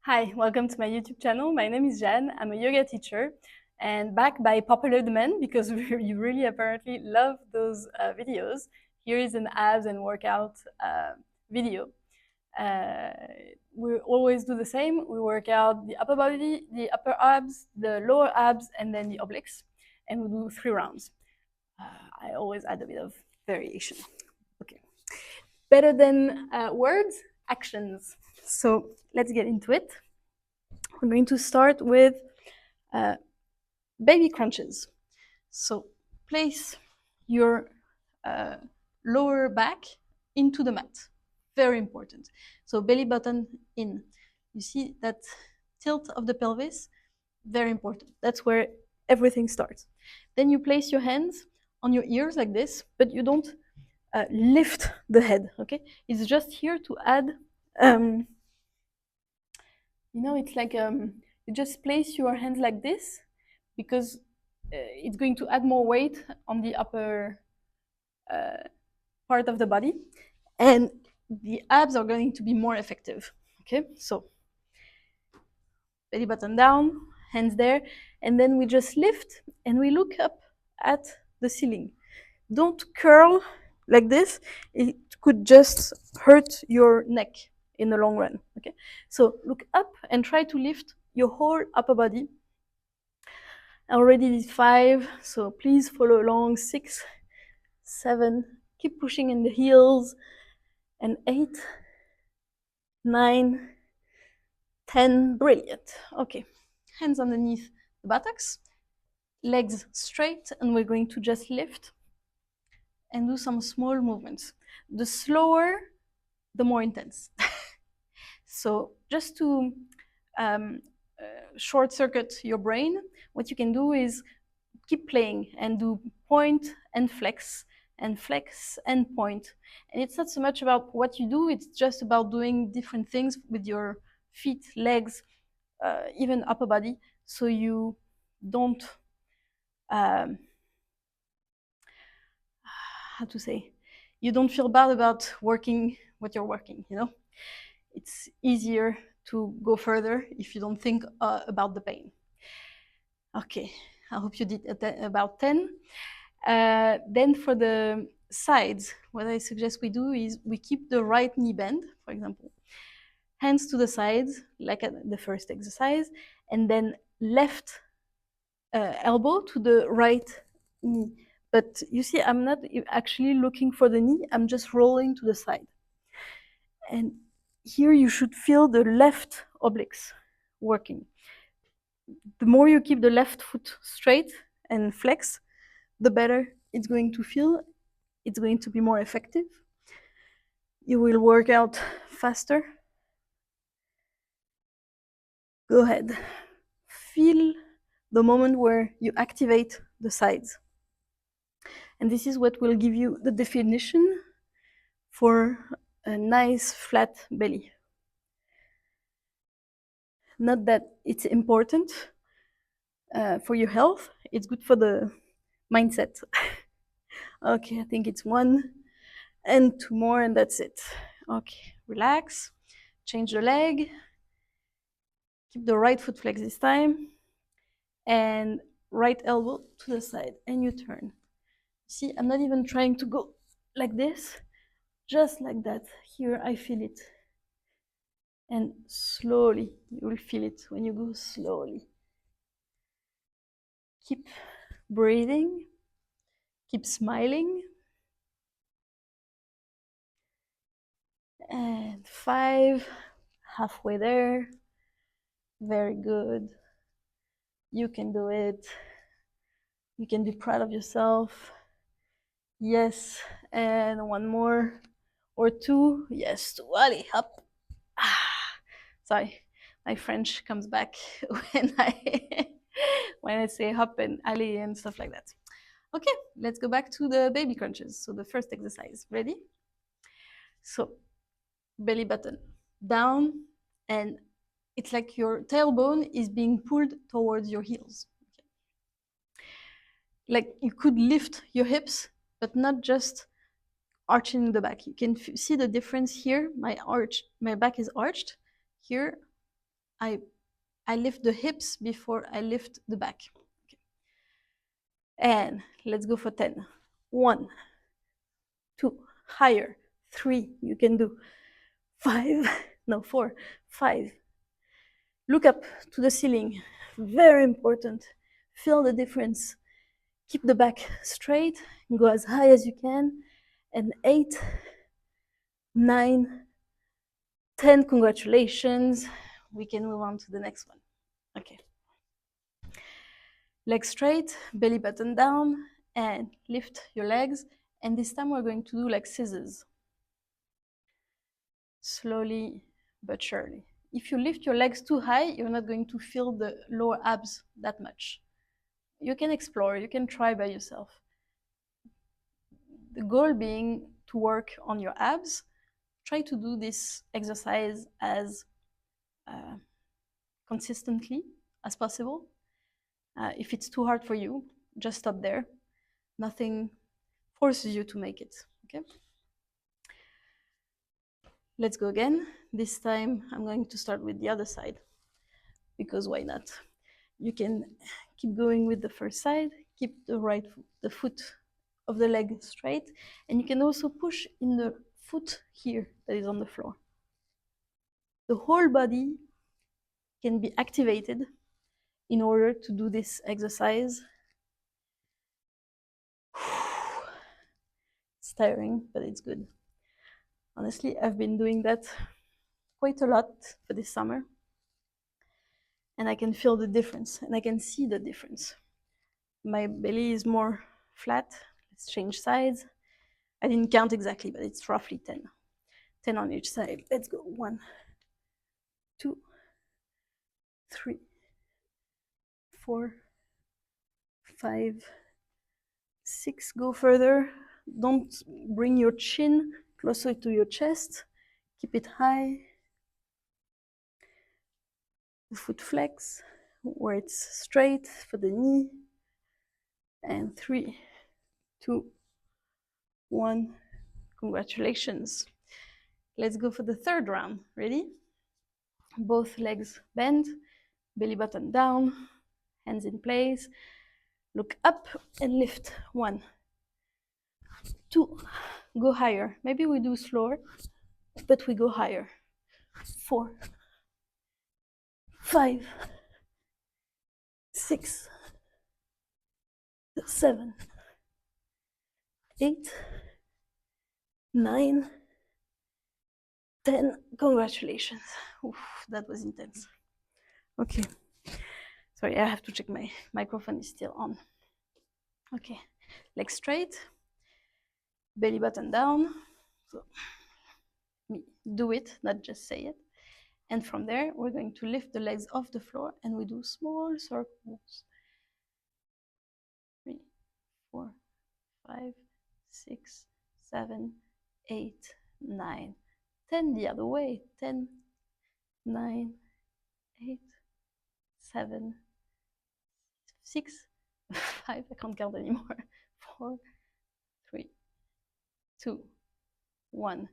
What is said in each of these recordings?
Hi, welcome to my YouTube channel. My name is Jan. I'm a yoga teacher and back by popular demand because you really apparently love those videos. Here is an abs and workout video. We always do the same. We work out the upper body, the upper abs, the lower abs, and then the obliques. And we do 3 rounds. I always add a bit of variation. Okay. Better than words, actions. So let's get into it. We're going to start with baby crunches. So place your lower back into the mat. Very important. So belly button in. You see that tilt of the pelvis? Very important. That's where everything starts. Then you place your hands on your ears like this, but you don't lift the head, okay? It's just here to add, it's like you just place your hands like this because it's going to add more weight on the upper part of the body and the abs are going to be more effective. Okay, so belly button down, hands there, and then we just lift and we look up at the ceiling. Don't curl like this, it could just hurt your neck in the long run. Okay, so look up and try to lift your whole upper body. I already did 5, so please follow along. 6, 7, keep pushing in the heels, and 8, 9, 10, brilliant. Okay, hands underneath the buttocks, legs straight, and we're going to just lift and do some small movements. The slower, the more intense. So just to short circuit your brain, what you can do is keep playing and do point and flex and point. And it's not so much about what you do, it's just about doing different things with your feet, legs, even upper body, so you don't, how to say, you don't feel bad about working what you're working, you know? It's easier to go further if you don't think about the pain. Okay, I hope you did about 10. Then for the sides, what I suggest we do is we keep the right knee bend, for example. Hands to the sides, like at the first exercise, and then left elbow to the right knee. But you see, I'm not actually looking for the knee, I'm just rolling to the side. And here you should feel the left obliques working. The more you keep the left foot straight and flex, the better it's going to feel. It's going to be more effective. You will work out faster. Go ahead. Feel the moment where you activate the sides. And this is what will give you the definition for a nice flat belly. Not that it's important for your health, it's good for the mindset. Okay, I think it's 1 and 2 more and that's it. Okay, relax, change the leg, keep the right foot flex this time, and right elbow to the side, and you turn. See, I'm not even trying to go like this, just like that. Here I feel it. And slowly, you will feel it when you go slowly. Keep breathing, keep smiling. And 5, halfway there. Very good. You can do it. You can be proud of yourself. Yes, and 1 more or 2. Yes, 2. Allez, hop. Sorry, my French comes back when I say hop and allez and stuff like that. Okay, let's go back to the baby crunches. So the first exercise, ready? So belly button down, and it's like your tailbone is being pulled towards your heels. Okay. Like you could lift your hips, but not just arching the back. You can see the difference here. My back is arched. Here, I lift the hips before I lift the back. Okay. And let's go for 10. 1, 2, higher. 3, you can do. 5, no, 4, 5. Look up to the ceiling. Very important. Feel the difference. Keep the back straight. Go as high as you can. And 8, 9, 10. Congratulations. We can move on to the next one. Okay. Legs straight, belly button down, and lift your legs. And this time we're going to do like scissors. Slowly but surely. If you lift your legs too high, you're not going to feel the lower abs that much. You can explore, you can try by yourself. The goal being to work on your abs. Try to do this exercise as consistently as possible. If it's too hard for you, just stop there. Nothing forces you to make it, okay? Let's go again. This time I'm going to start with the other side, because why not? You can keep going with the first side, keep the foot of the leg straight, and you can also push in the foot here that is on the floor. The whole body can be activated in order to do this exercise. It's tiring, but it's good. Honestly, I've been doing that quite a lot for this summer, and I can feel the difference, and I can see the difference. My belly is more flat. Let's change sides. I didn't count exactly, but it's roughly 10. 10 on each side. Let's go. 1, 2, 3, 4, 5, 6. Go further. Don't bring your chin closer to your chest. Keep it high. The foot flex where it's straight for the knee. And 3, 2, 1. Congratulations. Let's go for the third round. Ready? Both legs bend, belly button down, hands in place. Look up and lift. 1, 2, go higher. Maybe we do slower, but we go higher. 4, 5, 6, 7, 8, 9, 10. Congratulations. Oof, that was intense. Okay. Sorry, I have to check my microphone is still on. Okay. Legs straight, belly button down. So do it, not just say it. And from there, we're going to lift the legs off the floor and we do small circles. 3, 4, 5, 6, 7, 8, 9, 10. The other way. 10, 9, 8, 7, 6, 5. I can't count anymore. 4, 3, 2, 1.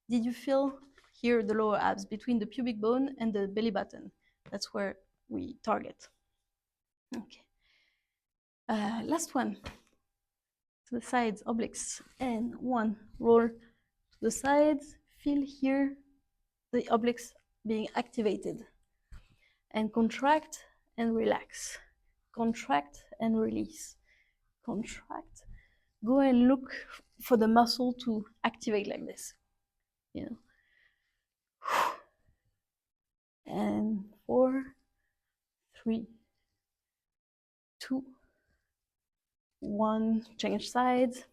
Did you feel here the lower abs between the pubic bone and the belly button? That's where we target. Okay. Last one. To the sides, obliques. And 1. Roll to the sides. Feel here the obliques being activated. And contract and relax. Contract and release. Contract. Go and look for the muscle to activate like this. You know. And 4, 3, 2, 1. Change sides.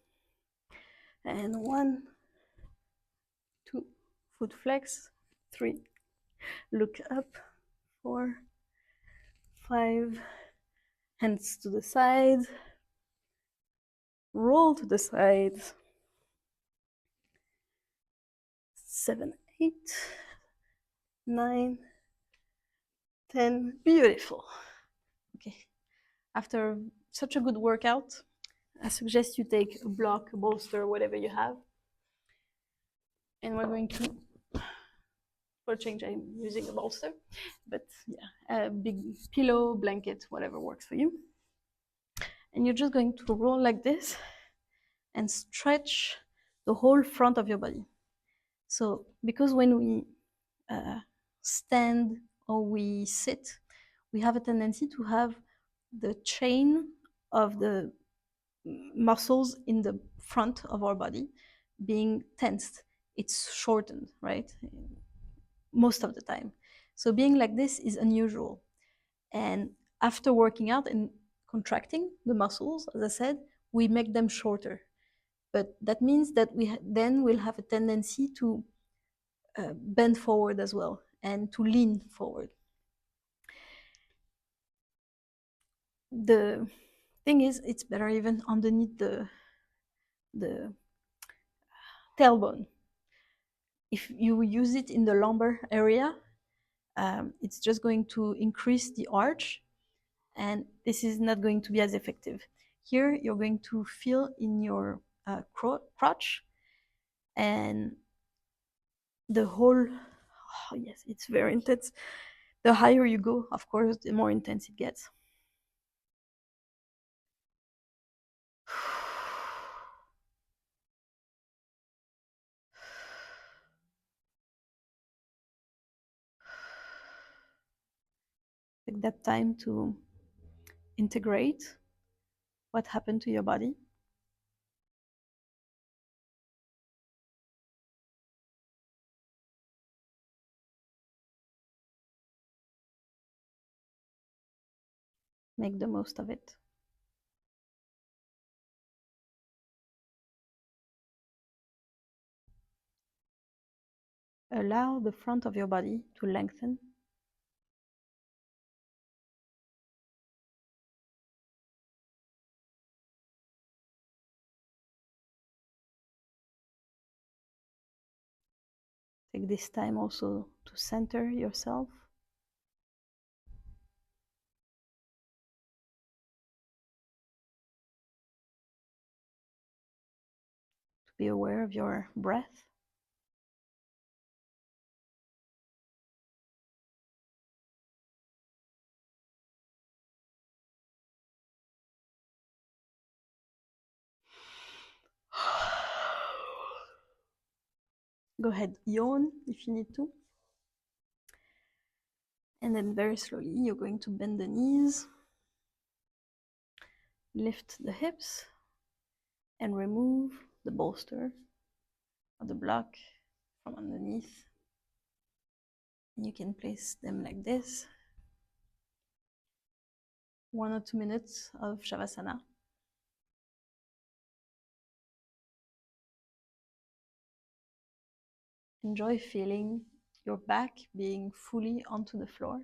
And 1, 2. Foot flex. 3. Look up. 4, 5. Hands to the side. Roll to the side. 7, 8, 9, 10. Beautiful. Okay. After such a good workout, I suggest you take a block, a bolster, whatever you have. And we're going to For a change, I'm using a bolster, but yeah, a big pillow, blanket, whatever works for you. And you're just going to roll like this and stretch the whole front of your body. So because when we stand or we sit, we have a tendency to have the chain of the muscles in the front of our body being tensed. It's shortened, right? Most of the time. So being like this is unusual. And after working out and contracting the muscles, as I said, we make them shorter. But that means that then we'll have a tendency to bend forward as well and to lean forward. The thing is, it's better even underneath the tailbone. If you use it in the lumbar area, it's just going to increase the arch, and this is not going to be as effective. Here, you're going to feel in your crotch, and the whole, oh yes, it's very intense. The higher you go, of course, the more intense it gets. Take that time to integrate what happened to your body. Make the most of it. Allow the front of your body to lengthen. Take this time also to center yourself. To be aware of your breath. Go ahead, yawn if you need to. And then very slowly, you're going to bend the knees, lift the hips, and remove the bolster or the block from underneath. And you can place them like this. 1 or 2 minutes of Shavasana. Enjoy feeling your back being fully onto the floor.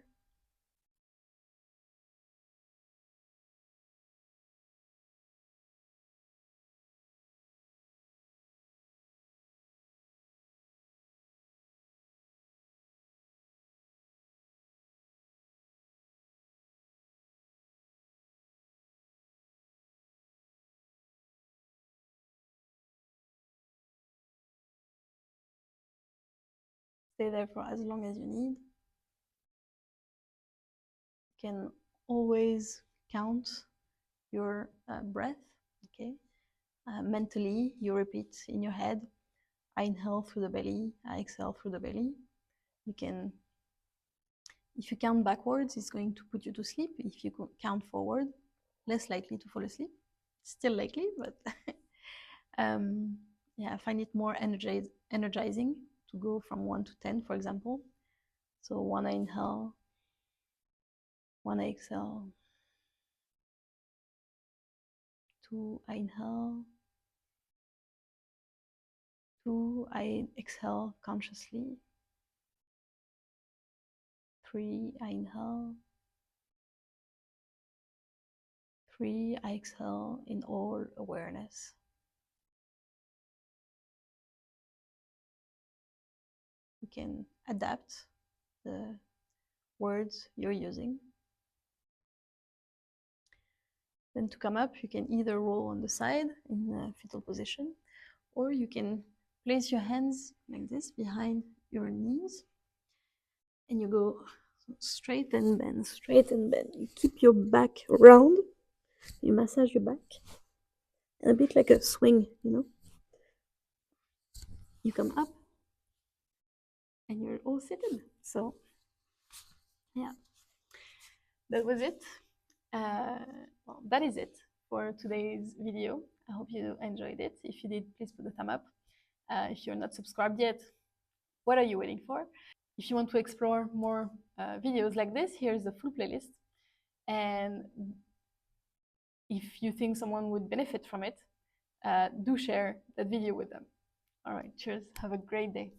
Stay there for as long as you need. You can always count your breath, okay? Mentally, you repeat in your head, I inhale through the belly, I exhale through the belly. You can, if you count backwards, it's going to put you to sleep. If you count forward, less likely to fall asleep. Still likely, but yeah, I find it more energizing to go from 1 to 10, for example. So 1 I inhale, 1 I exhale, 2 I inhale, 2 I exhale consciously, 3 I inhale, 3 I exhale in all awareness. You can adapt the words you're using. Then to come up, you can either roll on the side in a fetal position, or you can place your hands like this behind your knees and you go straight and bend, straight and bend. You keep your back round, you massage your back, and a bit like a swing, you know. You come up, and you're all seated. So, yeah, that was it. Well, that is it for today's video. I hope you enjoyed it. If you did, please put a thumb up. If you're not subscribed yet, what are you waiting for? If you want to explore more videos like this, here's the full playlist. And if you think someone would benefit from it, do share that video with them. All right, cheers. Have a great day.